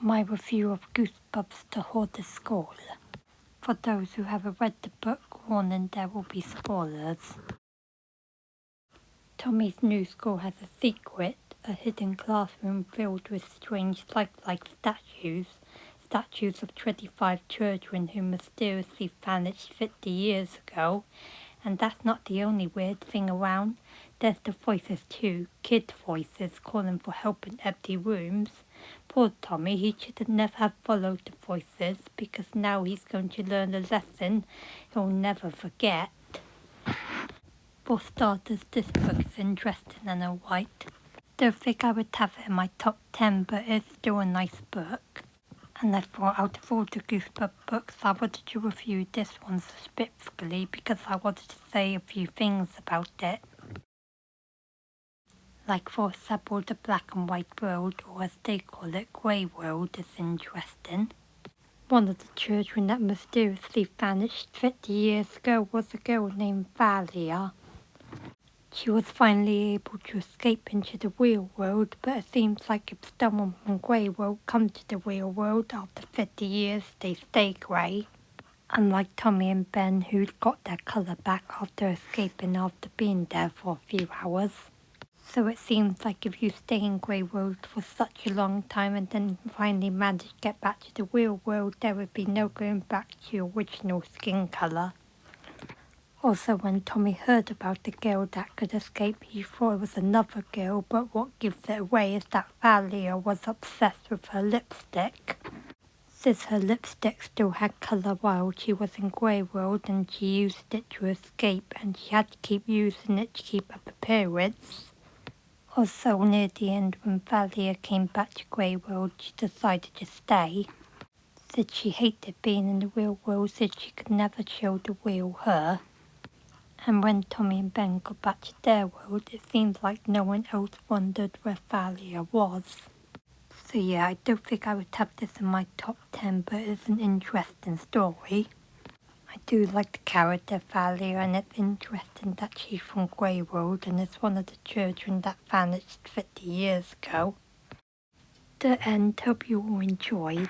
My review of Goosebumps to Hoarder School. For those who haven't read the book, warning there will be spoilers. Tommy's new school has a secret, a hidden classroom filled with strange lifelike statues of 25 children who mysteriously vanished 50 years ago. And that's not the only weird thing around. There's the voices too, kid voices calling for help in empty rooms. Poor Tommy, he should never have followed the voices, because now he's going to learn a lesson he'll never forget. For starters, this book is interesting and alright. Don't think I would have it in my top 10, but it's still a nice book. And I thought out of all the Goosebumps books, I wanted to review this one specifically because I wanted to say a few things about it. Like for example, the black and white world, or as they call it, grey world, is interesting. One of the children that mysteriously vanished 50 years ago was a girl named Valia. She was finally able to escape into the real world, but it seems like if someone from Grey World comes to the real world after 50 years, they stay grey. Unlike Tommy and Ben, who got their colour back after escaping after being there for a few hours. So it seems like if you stay in Grey World for such a long time and then finally manage to get back to the real world, there would be no going back to your original skin colour. Also, when Tommy heard about the girl that could escape, he thought it was another girl, but what gives it away is that Valia was obsessed with her lipstick. Since her lipstick still had colour while she was in Grey World, and she used it to escape, and she had to keep using it to keep up appearance. Also, near the end, when Valia came back to Grey World, she decided to stay. Since she hated being in the real world, since she could never show the real her. And when Tommy and Ben got back to their world, it seemed like no one else wondered where Valia was. So yeah, I don't think I would have this in my top 10, but it's an interesting story. I do like the character Valia, and it's interesting that she's from Grey World and is one of the children that vanished 50 years ago. The end, hope you all enjoyed.